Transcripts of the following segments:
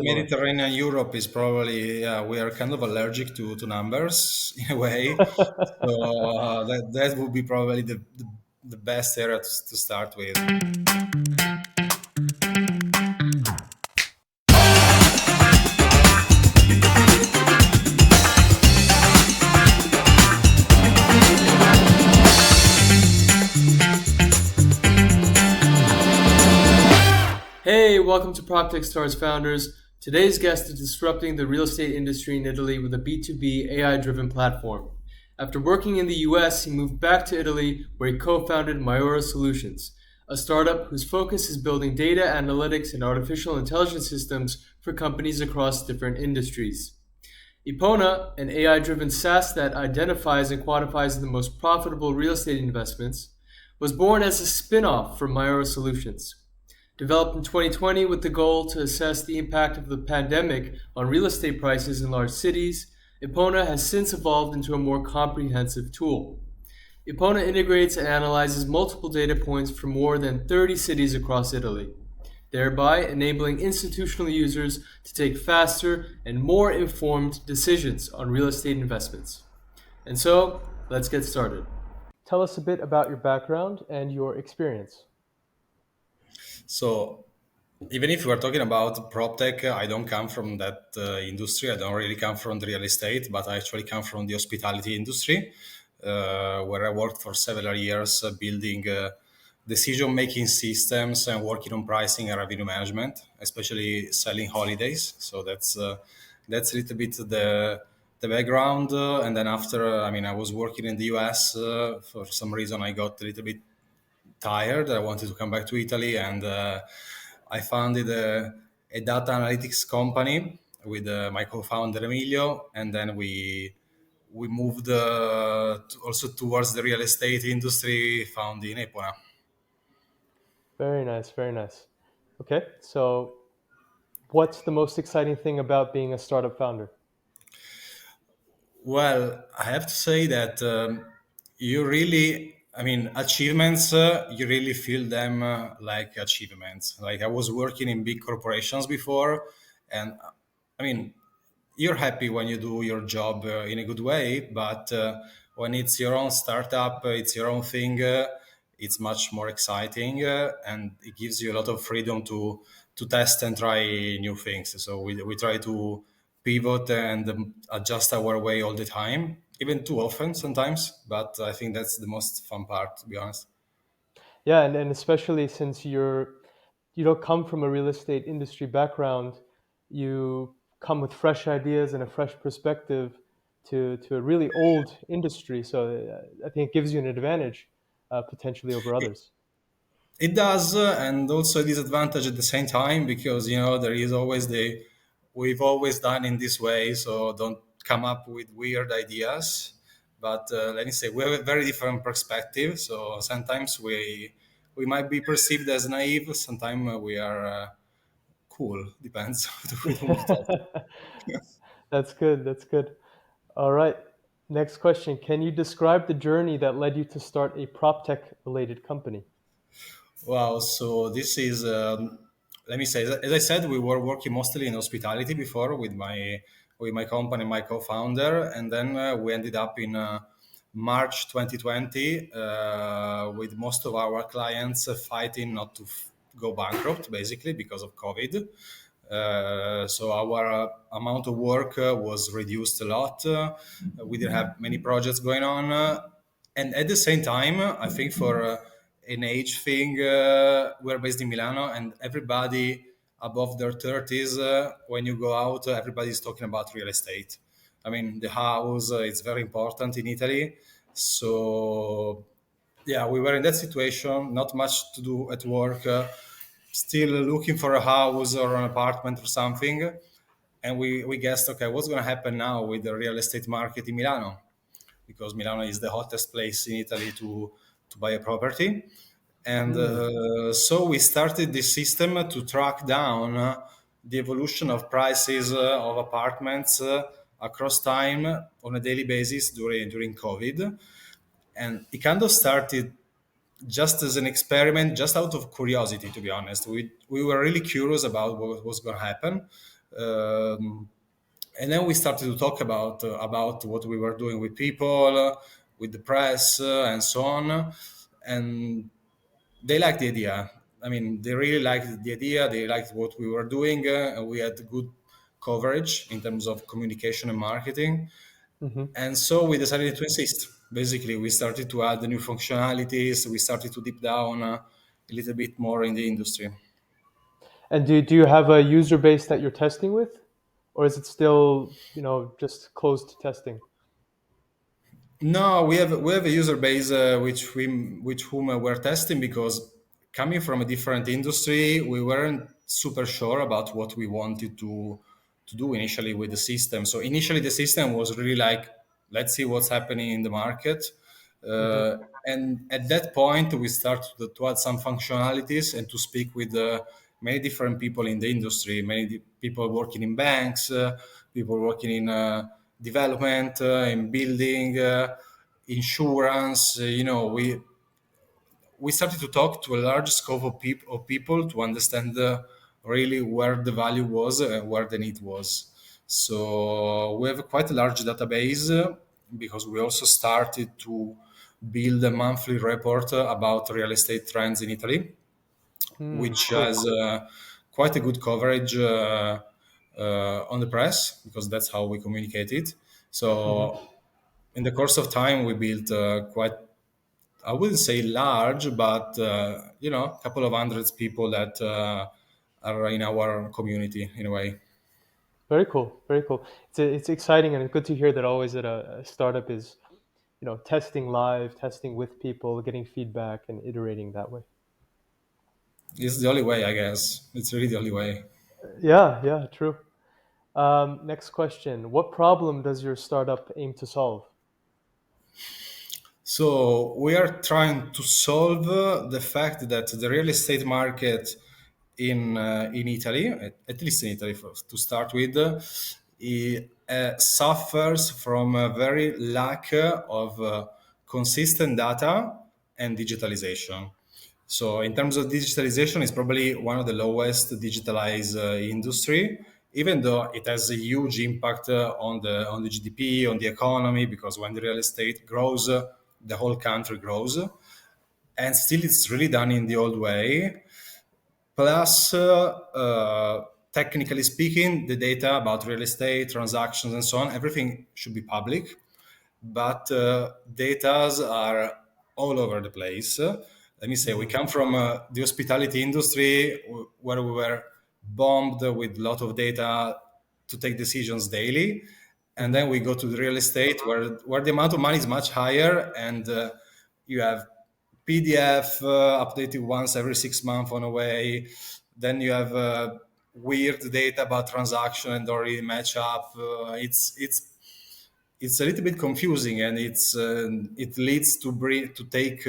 Mediterranean Europe is probably we are kind of allergic to numbers in a way. So that would be probably the best area to start with. Hey, welcome to PropTech Stars founders. Today's guest is disrupting the real estate industry in Italy with a B2B AI-driven platform. After working in the US, he moved back to Italy where he co-founded Maiora Solutions, a startup whose focus is building data analytics and artificial intelligence systems for companies across different industries. Epona, an AI-driven SaaS that identifies and quantifies the most profitable real estate investments, was born as a spin-off from Maiora Solutions. Developed in 2020 with the goal to assess the impact of the pandemic on real estate prices in large cities, Epona has since evolved into a more comprehensive tool. Epona integrates and analyzes multiple data points from more than 30 cities across Italy, thereby enabling institutional users to take faster and more informed decisions on real estate investments. And so, let's get started. Tell us a bit about your background and your experience. So even if we are talking about prop tech, I don't come from that industry. I don't really come from the real estate, but I actually come from the hospitality industry, where I worked for several years building decision-making systems and working on pricing and revenue management, especially selling holidays. So that's a little bit the background. And then after, I was working in the US. For some reason, I got a little bit tired. I wanted to come back to Italy, and I founded a data analytics company with my co-founder Emilio, and then we moved also towards the real estate industry, found in Epona. Very nice, very nice. Okay, so what's the most exciting thing about being a startup founder? Well, I have to say that you really, achievements, you really feel them like achievements. Like I was working in big corporations before, and I mean, you're happy when you do your job in a good way, but when it's your own startup, it's your own thing, it's much more exciting, and it gives you a lot of freedom to test and try new things. So we try to pivot and adjust our way all the time, even too often sometimes. But I think that's the most fun part, to be honest. Yeah, and especially since you don't come from a real estate industry background, you come with fresh ideas and a fresh perspective to a really old industry. So I think it gives you an advantage potentially over others. It does, and also a disadvantage at the same time because there is always the we've always done in this way, so don't come up with weird ideas. But let me say we have a very different perspective. So sometimes we might be perceived as naive. Sometimes we are cool. Depends with whom you talk. That's good. That's good. All right. Next question. Can you describe the journey that led you to start a prop tech related company? Wow. So this is, let me say, as I said, we were working mostly in hospitality before with my company, my co-founder, and then we ended up in March 2020 with most of our clients fighting not to go bankrupt, basically because of COVID. So our amount of work was reduced a lot. We didn't have many projects going on, and at the same time, I think for an age thing, we're based in Milano, and everybody above their 30s, when you go out, everybody's talking about real estate. I mean, the house is very important in Italy. So, yeah, we were in that situation, not much to do at work, still looking for a house or an apartment or something. And we guessed, okay, what's going to happen now with the real estate market in Milano? Because Milano is the hottest place in Italy to buy a property. And Hmm. so we started this system to track down the evolution of prices of apartments across time on a daily basis during COVID. And it kind of started just as an experiment, just out of curiosity, to be honest. We were really curious about what was going to happen. Um, and then we started to talk about what we were doing with people, with the press, and so on. And they liked the idea. I mean, they really liked the idea. They liked what we were doing, and we had good coverage in terms of communication and marketing. Hmm. And so we decided to insist. Basically, we started to add the new functionalities. We started to deep down a little bit more in the industry. And do you have a user base that you're testing with, or is it still, just closed testing? No, we have a user base which whom we're testing, because coming from a different industry, we weren't super sure about what we wanted to do initially with the system. So initially, the system was really like, let's see what's happening in the market. Hmm. And at that point, we started to add some functionalities and to speak with many different people in the industry, people working in banks, people working in development, in building, insurance. We started to talk to a large scope of people to understand really where the value was and where the need was. So we have quite a large database, because we also started to build a monthly report about real estate trends in Italy, which Cool. has quite a good coverage on the press, because that's how we communicate it. Hmm. So in the course of time, we built quite, I wouldn't say large, but a couple of hundreds people that are in our community in a way. Very cool. Very cool. It's exciting and it's good to hear that always at a startup is, testing live, testing with people, getting feedback, and iterating that way. It's the only way, I guess. It's really the only way. Yeah, yeah, true. Next question. What problem does your startup aim to solve? So we are trying to solve the fact that the real estate market in Italy, at least in Italy to start with, suffers from a very lack of consistent data and digitalization. So in terms of digitalization, it's probably one of the lowest digitalized industry, even though it has a huge impact on the GDP, on the economy, because when the real estate grows, the whole country grows. And still, it's really done in the old way. Plus, technically speaking, the data about real estate transactions and so on, everything should be public, but datas are all over the place. Let me say, we Hmm. come from the hospitality industry, where we were bombed with a lot of data to take decisions daily. And Hmm. then we go to the real estate, where the amount of money is much higher, and you have PDF updated once every 6 months on a way. Then you have weird data about transaction and don't really match up. It's a little bit confusing, and it leads to take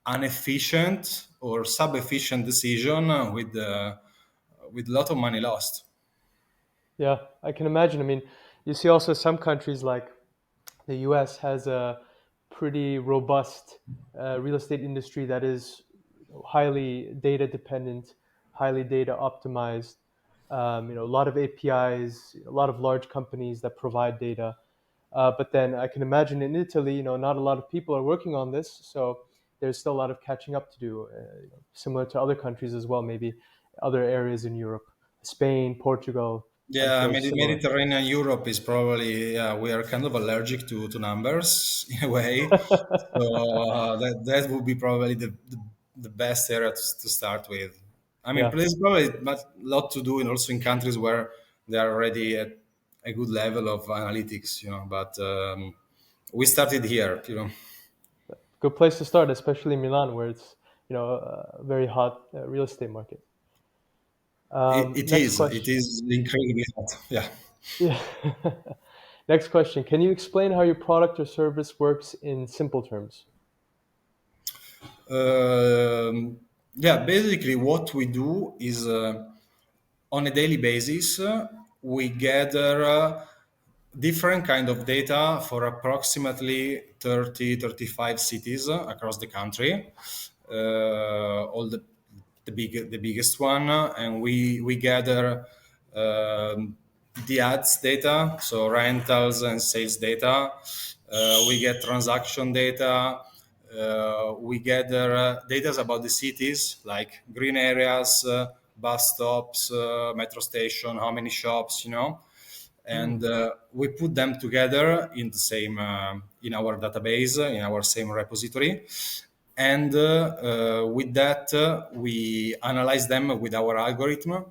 inefficient or sub-efficient decision with a lot of money lost. Yeah, I can imagine. I mean, you see also some countries like the US has a pretty robust real estate industry that is highly data dependent, highly data optimized. A lot of APIs, a lot of large companies that provide data. But then I can imagine in Italy, not a lot of people are working on this, so there's still a lot of catching up to do, similar to other countries as well, maybe other areas in Europe, Spain, Portugal. I'm Yeah, sure it's similar. Mediterranean Europe is probably, yeah, we are kind of allergic to numbers in a way. So that would be probably the best area to start with. I mean, Yeah. there's probably a lot to do, and also in countries where they are already at a good level of analytics, but we started here. Good place to start, especially Milan, where it's a very hot real estate market. It Next is. It question. is incredibly hot. Yeah. Yeah. Next question. Can you explain how your product or service works in simple terms? Yeah, basically, what we do is on a daily basis, we gather different kind of data for approximately 30, 35 cities across the country, all the biggest one, and we gather um, the ads data, so rentals and sales data. We get transaction data. We gather data about the cities, like green areas, bus stops, metro station, how many shops, and we put them together in the same in our database, in our same repository, and with that we analyze them with our algorithm,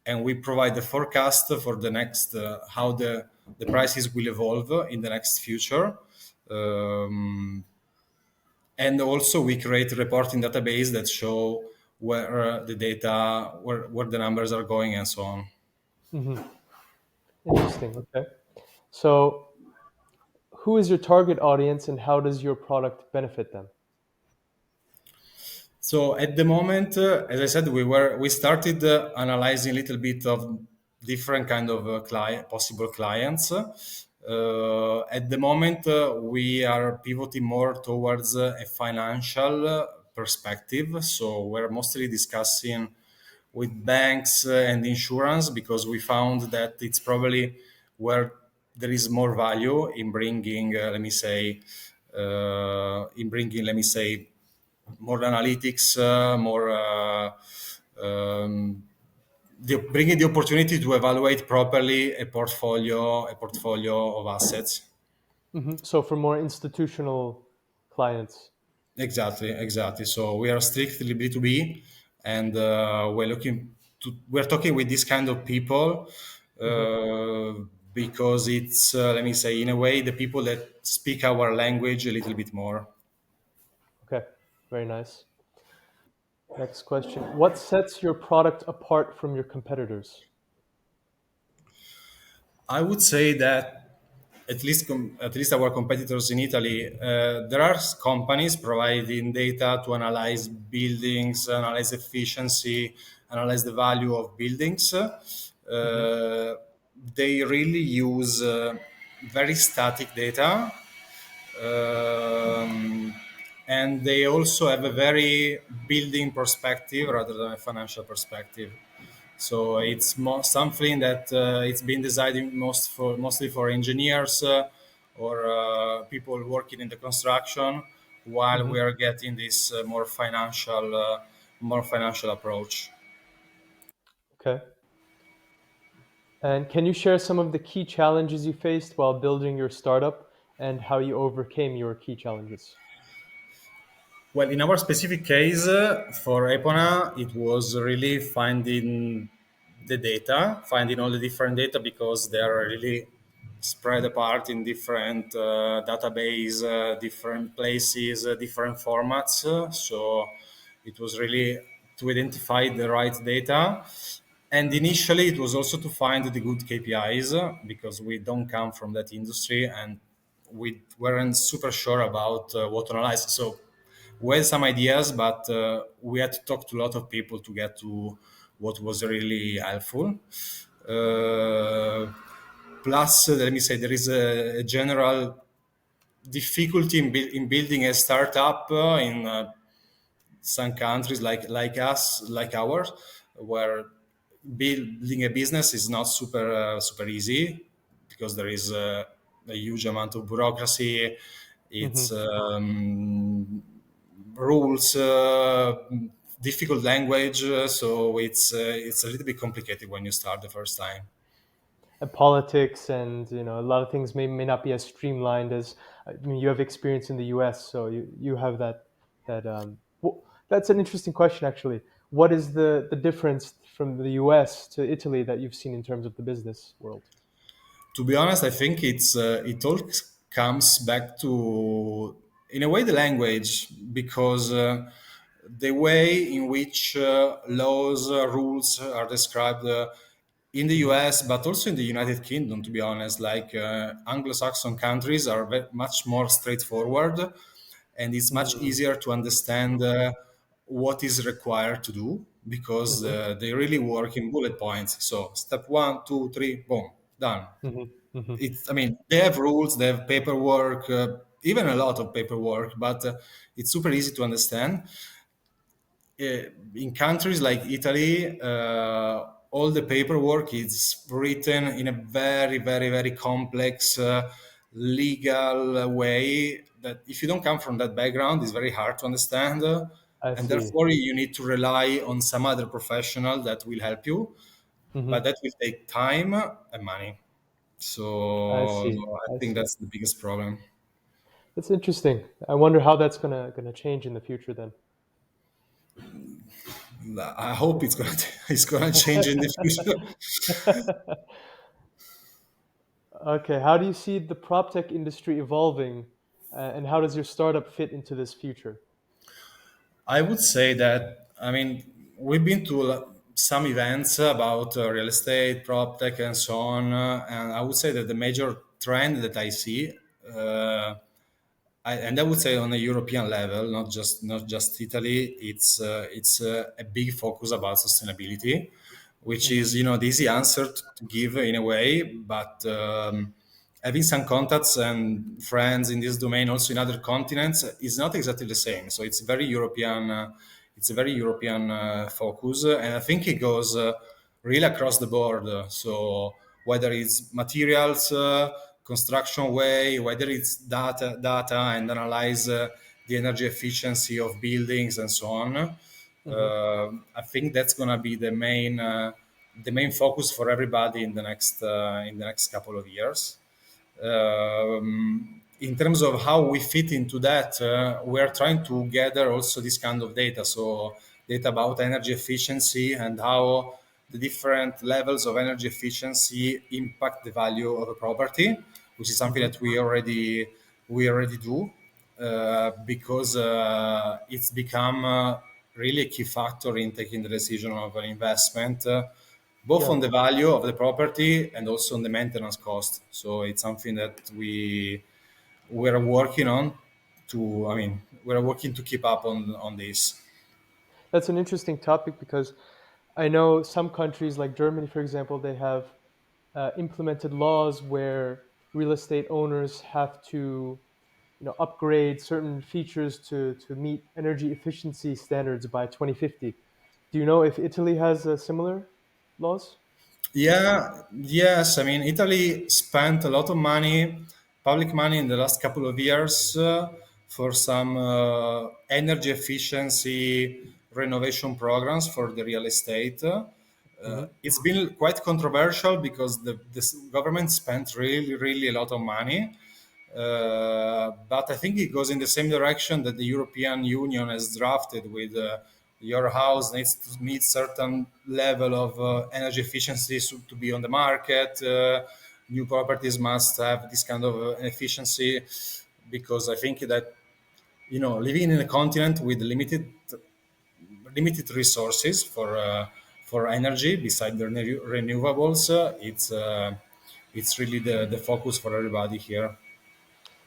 and we provide the forecast for the next how the prices will evolve in the next future. um, and also we create a reporting database that show where the data, where the numbers are going, and so on. Hmm. Interesting. Okay. So, who is your target audience and how does your product benefit them? So at the moment, as I said, we started analyzing a little bit of different kind of possible clients. At the moment, we are pivoting more towards a financial perspective. So we're mostly discussing with banks and insurance, because we found that it's probably where there is more value in bringing, let me say, more analytics, more bringing the opportunity to evaluate properly a portfolio of assets. So, for more institutional clients. Exactly, exactly. So we are strictly B2B, and we're talking with this kind of people Hmm. uh, because it's, let me say, in a way, the people that speak our language a little bit more. Okay. Very nice. Next question. What sets your product apart from your competitors? I would say that at least our competitors in Italy, there are companies providing data to analyze buildings, analyze efficiency, analyze the value of buildings. Hmm. They really use very static data, um, and they also have a very building perspective rather than a financial perspective. So it's something that it's been designed mostly for engineers or people working in the construction, while Hmm. we are getting this more financial approach. Okay. And can you share some of the key challenges you faced while building your startup and how you overcame your key challenges? Well, in our specific case, for Epona, it was really finding the data, finding all the different data, because they are really spread apart in different database, different places, different formats. So it was really to identify the right data. And initially, it was also to find the good KPIs, because we don't come from that industry and we weren't super sure about what to analyze. So we had some ideas, but we had to talk to a lot of people to get to what was really helpful. Uh, Plus, let me say, there is a general difficulty in building a startup in some countries like ours, where building a business is not super easy, because there is a huge amount of bureaucracy. It's Hmm. rules, difficult language, so it's a little bit complicated when you start the first time. And politics and a lot of things may not be as streamlined as I mean, you have experience in the US, so you have that's an interesting question actually. What is the difference from the US to Italy that you've seen in terms of the business world? To be honest, I think it all comes back to, in a way, the language, because the way in which laws, rules are described in the US, but also in the United Kingdom. To be honest, like Anglo-Saxon countries are much more straightforward, and it's much Mm-hmm. easier to understand what is required to do, because they really work in bullet points. So step one, two, three, boom, done. Hmm. Hmm. I mean, they have rules, they have paperwork, even a lot of paperwork, but it's super easy to understand. In countries like Italy, all the paperwork is written in a very, very, very complex legal way that if you don't come from that background, it's very hard to understand. I And see. therefore, you need to rely on some other professional that will help you, but Hmm. that will take time and money. I So see. I I think see. that's the biggest problem. That's interesting. I wonder how that's gonna change in the future then. I hope it's gonna it's gonna change in the future. Okay, how do you see the prop tech industry evolving, and how does your startup fit into this future? I would say that, I mean, we've been to some events about real estate, prop tech, and so on. And I would say that the major trend that I see, uh, and I would say on a European level, not just Italy, it's a big focus about sustainability, which Hmm. is the easy answer to give in a way, but having some contacts and friends in this domain also in other continents is not exactly the same. So it's very European. It's a very European focus, and I think it goes really across the board. So whether it's materials, construction way, whether it's data and analyze the energy efficiency of buildings and so on. Hmm. I think that's going to be the main focus for everybody in the next couple of years. In terms of how we fit into that, we are trying to gather also this kind of data. So data about energy efficiency and how the different levels of energy efficiency impact the value of a property, which is something Hmm. that we already do because it's become really a key factor in taking the decision of an investment. Both Yeah, on the value of the property and also on the maintenance cost. So it's something that we're working on to. I mean, we're working to keep up on this. that's an interesting topic because I know some countries like Germany, for example, they have implemented laws where real estate owners have to, upgrade certain features to meet energy efficiency standards by 2050. Do you know if Italy has similar laws? Yeah, yes. I mean, Italy spent a lot of money, public money, in the last couple of years for some energy efficiency renovation programs for the real estate. Hmm. It's been quite controversial because the government spent really, really a lot of money. But I think it goes in the same direction that the European Union has drafted with your house needs to meet certain level of energy efficiency to be on the market. New properties must have this kind of efficiency because I think that living in a continent with limited resources for energy beside the renewables, it's really the focus for everybody here.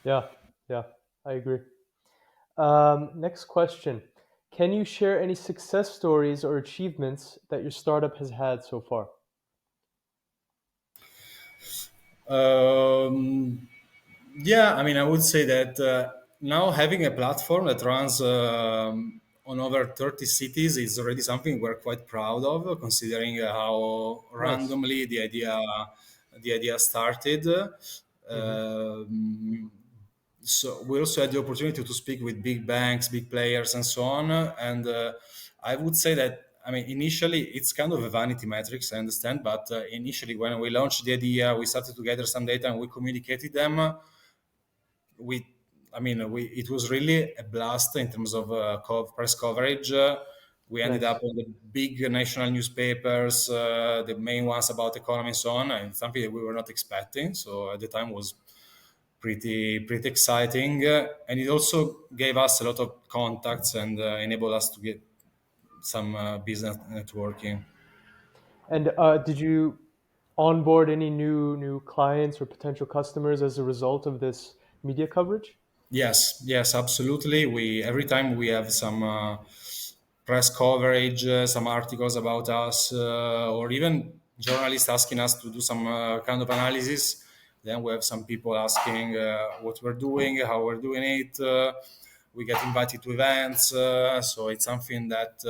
Yeah, yeah, I agree. Next question. Can you share any success stories or achievements that your startup has had so far? Um, yeah, I mean, I would say that now having a platform that runs on over 30 cities is already something we're quite proud of, considering how Nice. randomly the idea started. Hmm. Um, so we also had the opportunity to speak with big banks, big players, and so on. And I would say that, I mean, initially it's kind of a vanity metrics, I understand, but initially when we launched the idea, we started to gather some data and we communicated them. We, I mean, it was really a blast in terms of press coverage. We ended Nice. up on the big national newspapers, the main ones about economy and so on, and something that we were not expecting. So at the time was pretty exciting, and it also gave us a lot of contacts and enabled us to get some business networking. And did you onboard any new clients or potential customers as a result of this media coverage? Yes, yes, absolutely. We every time we have some press coverage, some articles about us, or even journalists asking us to do some kind of analysis. Then we have some people asking what we're doing, how we're doing it. We get invited to events, so it's something that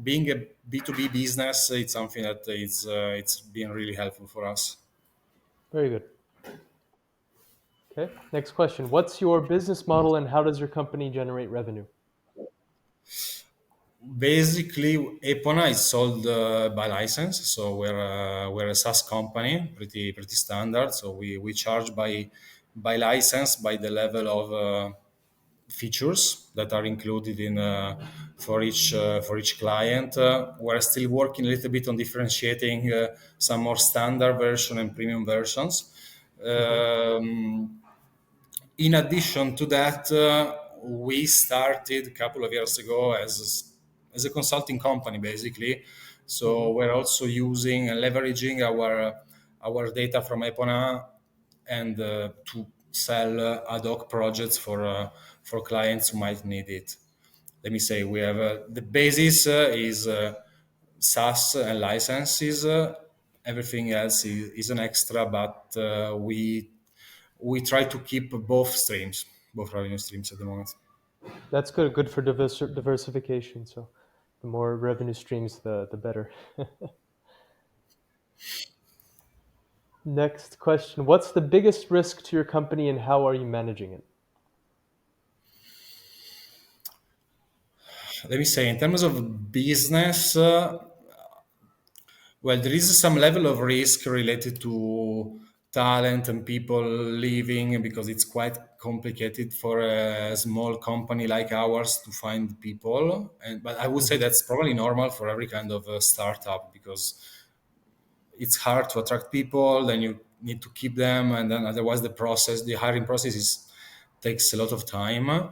being a B2B business, it's something that it's been really helpful for us. Very good. Okay. Next question. What's your business model and how does your company generate revenue? Basically, Epona is sold by license, so we're a SaaS company, pretty standard. So we charge by license, by the level of features that are included in for each client. We're still working a little bit on differentiating some more standard version and premium versions. Hmm. In addition to that, we started a couple of years ago as a consulting company, basically. Hmm. So we're also using and leveraging our data from Epona and to sell ad hoc projects for clients who might need it. Let me say we have the basis is SaaS and licenses. Everything else is an extra, but we try to keep both streams, both revenue streams at the moment. That's good. Good for diversification. So the more revenue streams, the better. Next question. What's the biggest risk to your company and how are you managing it? Let me say, in terms of business, well, there is some level of risk related to talent and people leaving because it's quite complicated for a small company like ours to find people. But I would say Hmm. that's probably normal for every kind of startup because it's hard to attract people, then you need to keep them, and then otherwise the hiring process takes a lot of time. Yeah.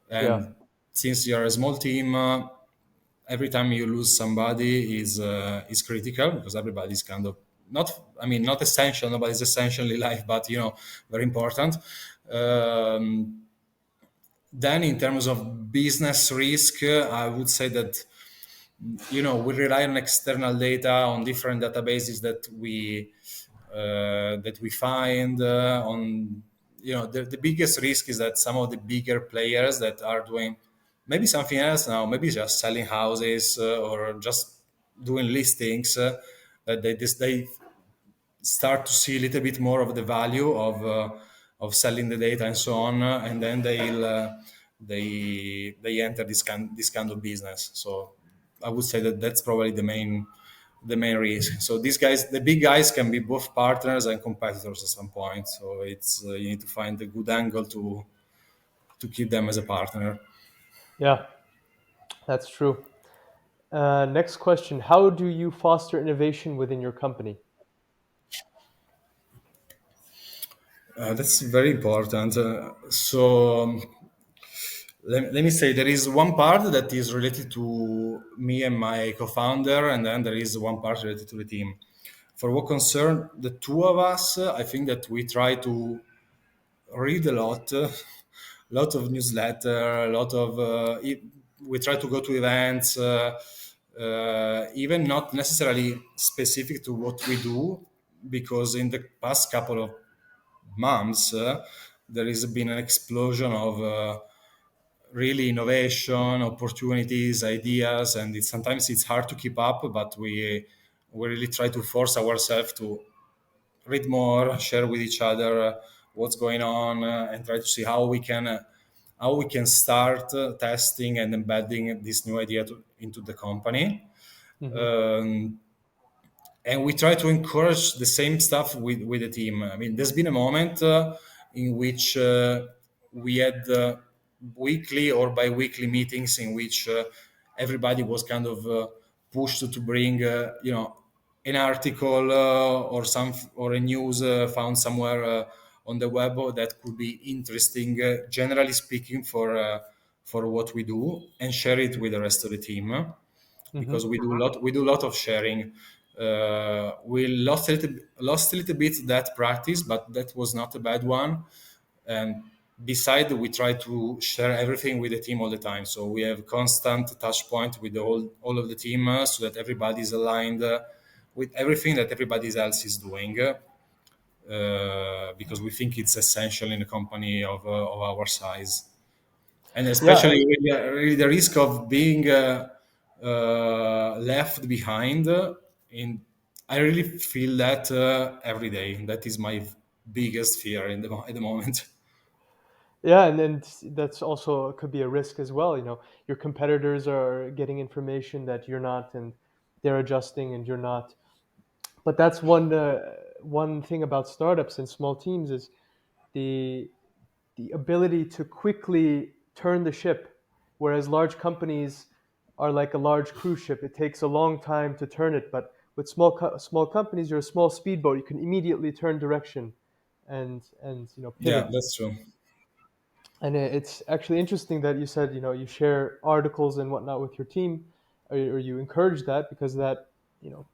And since you're a small team, every time you lose somebody is critical because everybody's kind of not, I mean, not essential, nobody's essentially life, but very important. Um, then in terms of business risk, I would say that we rely on external data on different databases that we find on the biggest risk is that some of the bigger players that are doing maybe something else now, maybe just selling houses or just doing listings, that they start to see a little bit more of the value of selling the data and so on, and then they enter this kind of business. So I would say that that's probably the main risk. So these guys, the big guys, can be both partners and competitors at some point. So it's you need to find a good angle to keep them as a partner. Yeah, that's true. Next question. How do you foster innovation within your company? That's very important. Let me say there is one part that is related to me and my co-founder, and then there is one part related to the team. For what concern the two of us, I think that we try to read a lot, lot of newsletter, a lot of we try to go to events, even not necessarily specific to what we do, because in the past couple of months there has been an explosion of really innovation, opportunities, ideas, and sometimes it's hard to keep up. But we really try to force ourselves to read more, share with each other what's going on, and try to see how we can start testing and embedding this new idea into the company. Hmm. Um, and we try to encourage the same stuff with the team. I mean, there's been a moment in which we had weekly or bi-weekly meetings in which everybody was kind of pushed to bring, an article or a news found somewhere on the web that could be interesting, generally speaking, for what we do, and share it with the rest of the team Hmm. because we do a lot of sharing. We lost a little bit that practice, but that was not a bad one. And beside, we try to share everything with the team all the time. So we have constant touch point with all of the team, so that everybody is aligned with everything that everybody else is doing. Because we think it's essential in a company of our size, and Yeah. especially really the risk of being left behind. In I really feel that every day. That is my biggest fear at the moment. Yeah, and then that's also could be a risk as well. Your competitors are getting information that you're not, and they're adjusting, and you're not. But that's one thing about startups and small teams is the the ability to quickly turn the ship, whereas large companies are like a large cruise ship. It takes a long time to turn it, but with small companies, you're a small speedboat. You can immediately turn direction and Yeah, pivot. that's true. And it's actually interesting that you said you share articles and whatnot with your team, or you encourage that, because that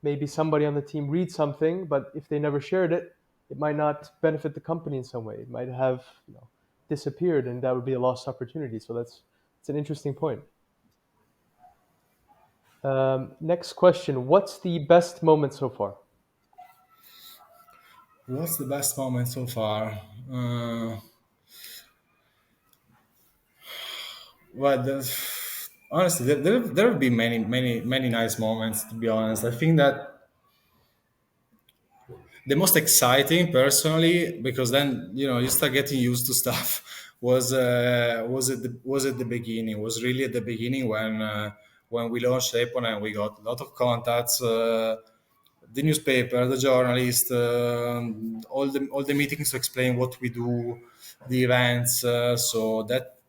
maybe somebody on the team reads something, but if they never shared it, it might not benefit the company in some way. It might have disappeared, and that would be a lost opportunity. So that's it's an interesting point. Next question: what's the best moment so far? What's the best moment so far? Well, honestly, there have been many nice moments. To be honest, I think that the most exciting, personally, because then you start getting used to stuff. Was at the beginning. Was really at the beginning when we launched Epona and we got a lot of contacts. The newspaper, the journalist, all the meetings to explain what we do, the events. So that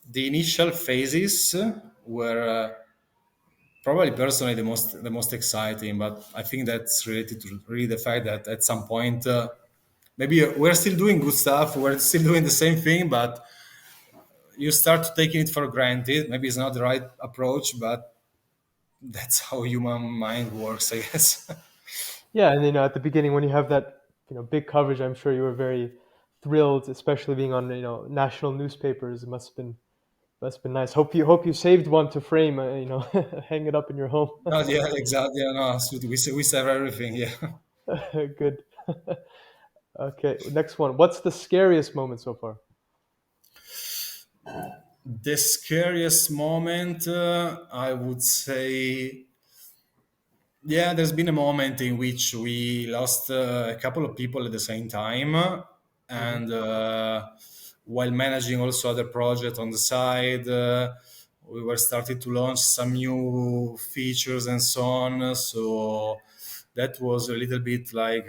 the initial phases were probably personally the most exciting. But I think that's related to really the fact that at some point maybe we're still doing good stuff, we're still doing the same thing, but you start taking it for granted. Maybe it's not the right approach, but that's how human mind works, I guess. Yeah, and at the beginning when you have that big coverage, I'm sure you were very thrilled, especially being on national newspapers. It must have been That's been nice. Hope you saved one to frame. Hang it up in your home. Oh, yeah, exactly. Yeah, no, absolutely. We serve everything. Yeah. Good. Okay, next one. What's the scariest moment so far? The scariest moment, I would say, yeah, there's been a moment in which we lost a couple of people at the same time, Hmm. and while managing also other projects on the side, we were starting to launch some new features and so on. So that was a little bit like,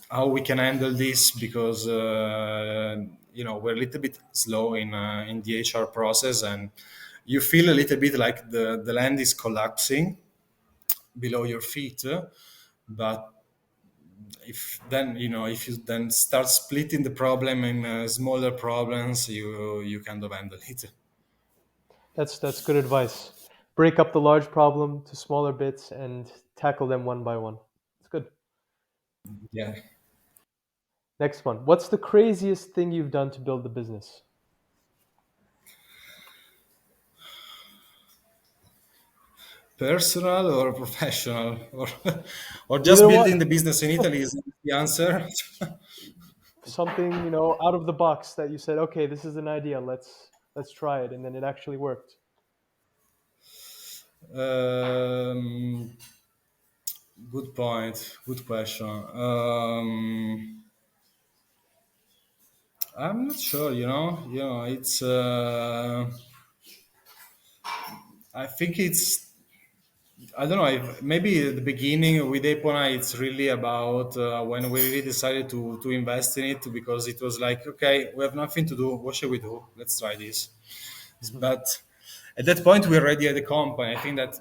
how we can handle this, because we're a little bit slow in the HR process, and you feel a little bit like the land is collapsing below your feet. But if you then start splitting the problem in smaller problems, you kind of handle it. That's good advice. Break up the large problem to smaller bits and tackle them one by one. It's good. Yeah. Next one. What's the craziest thing you've done to build the business? Personal or professional, or just Either one. building the business in Italy is the answer. Something, out of the box that you said, okay, this is an idea. Let's try it, and then it actually worked. um, Good point. Good question. I'm not sure. It's. I think it's. I don't know. Maybe at the beginning with Epona, it's really about when we really decided to invest in it, because it was like, okay, we have nothing to do. What should we do? Let's try this. Mhm. But at that point, we already had a company. I think that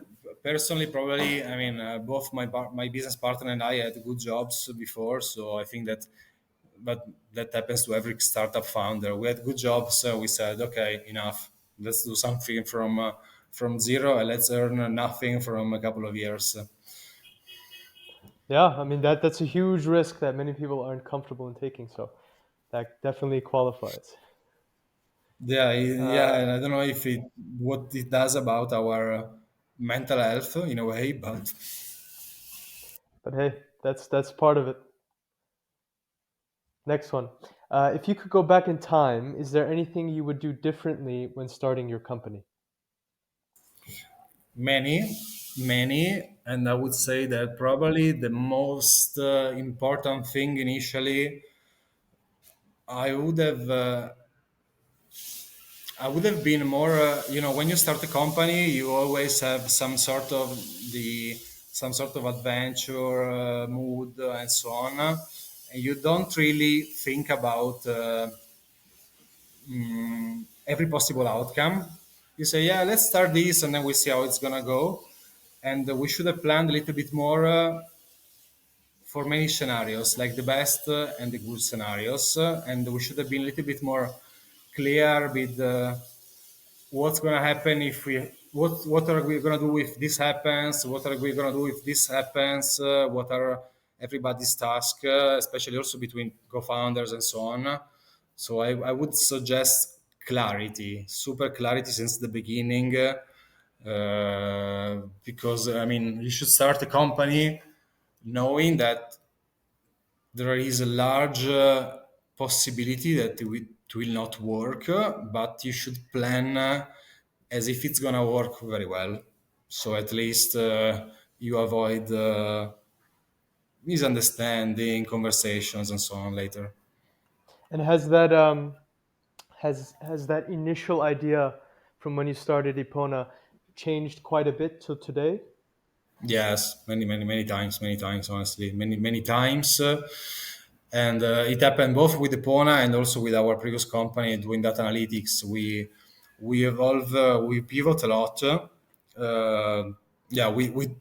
personally, probably, I mean, both my business partner and I had good jobs before, so I think that. But that happens to every startup founder. We had good jobs, so we said, okay, enough. Let's do something from zero, and let's earn nothing from a couple of years. Yeah, I mean that's a huge risk that many people aren't comfortable in taking. So that definitely qualifies. Yeah, yeah, Uh, and I don't know if it what it does about our mental health in a way, but but hey, that's part of it. Next one. If you could go back in time, is there anything you would do differently when starting your company? Many, many, and I would say that probably the most important thing initially, I would have, I would have been more. When you start a company, you always have some sort of adventure mood and so on, and you don't really think about every possible outcome. You say, yeah, let's start this, and then we see how it's gonna go. And we should have planned a little bit more for many scenarios, like the best and the good scenarios, and we should have been a little bit more clear with what's going to happen if we what are we going to do if this happens, what are we going to do if this happens, what are everybody's tasks, especially also between co-founders and so on. So I would suggest clarity, super clarity since the beginning, because I mean you should start a company knowing that there is a large possibility that it will not work, but you should plan as if it's gonna work very well. So at least you avoid misunderstanding, conversations, and so on later. And has that initial idea from when you started Epona changed quite a bit to today? Yes, many times, honestly, many times. And it happened both with Epona and also with our previous company doing data analytics. We evolve, we pivot a lot. Yeah, we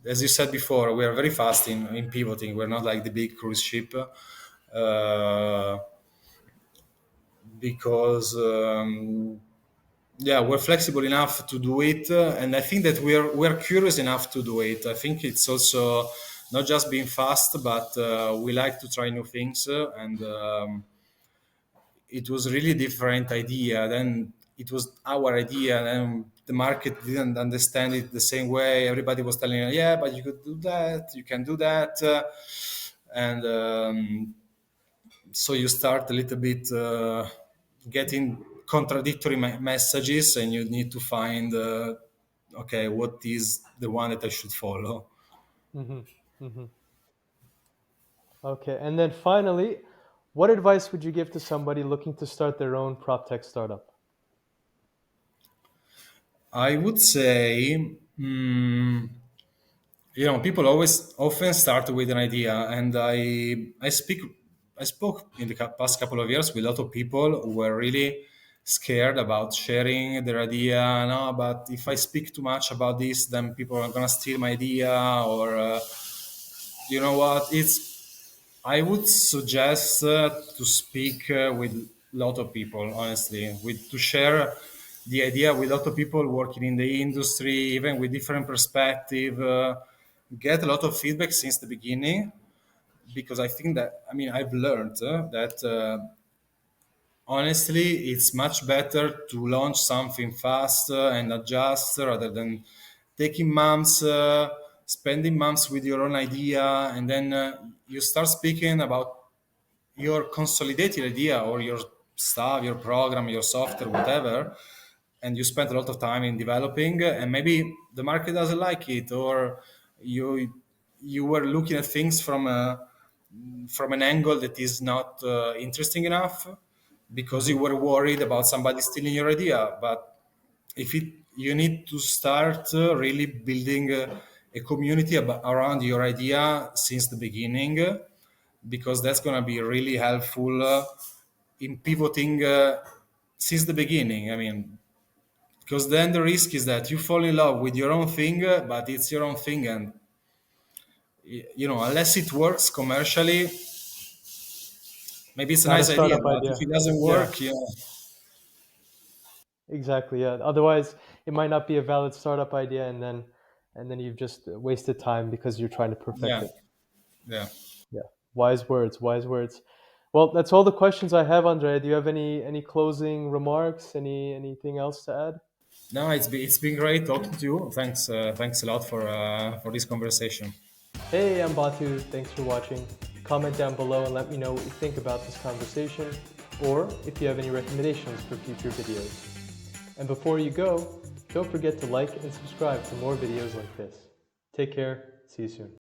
as you said before, we are very fast in pivoting. We're not like the big cruise ship. Because yeah, we're flexible enough to do it, and I think that we're curious enough to do it. I think it's also not just being fast, but we like to try new things, and it was really different idea. Then it was our idea, and then the market didn't understand it the same way. Everybody was telling, yeah, but you could do that, you can do that, and so you start a little bit getting contradictory messages, and you need to find okay, what is the one that I should follow. Hmm. Hmm. Okay, and then finally, what advice would you give to somebody looking to start their own prop tech startup? I would say people always often start with an idea, and I spoke in the past couple of years with a lot of people who were really scared about sharing their idea. No, but if I speak too much about this, then people are gonna steal my idea, or you know what? It's I would suggest to speak with a lot of people, honestly, with to share the idea with a lot of people working in the industry, even with different perspective. Get a lot of feedback since the beginning, because I think that I mean I've learned that honestly it's much better to launch something fast and adjust rather than taking months, spending months with your own idea, and then you start speaking about your consolidated idea or your stuff, your program, your software, whatever, and you spent a lot of time in developing, and maybe the market doesn't like it, or you you were looking at things from an angle that is not interesting enough because you Hmm. were worried about somebody stealing your idea. But if it you need to start really building a community around your idea since the beginning, because that's going to be really helpful in pivoting since the beginning. I mean, because then the risk is that you fall in love with your own thing, but it's your own thing, and unless it works commercially, maybe it's It's a not a nice idea, startup but if idea. it doesn't Yeah, work, exactly. Yeah. Otherwise, it might not be a valid startup idea, and then you've just wasted time because you're trying to perfect yeah, it. yeah. Yeah. Wise words. Wise words. Well, that's all the questions I have, Andrea. Do you have any closing remarks? Anything else to add? No, it's been great talking to you. Thanks a lot for this conversation. Hey, I'm Batu. Thanks for watching. Comment down below and let me know what you think about this conversation, or if you have any recommendations for future videos. And before you go, Don't forget to like and subscribe for more videos like this. Take care. See you soon.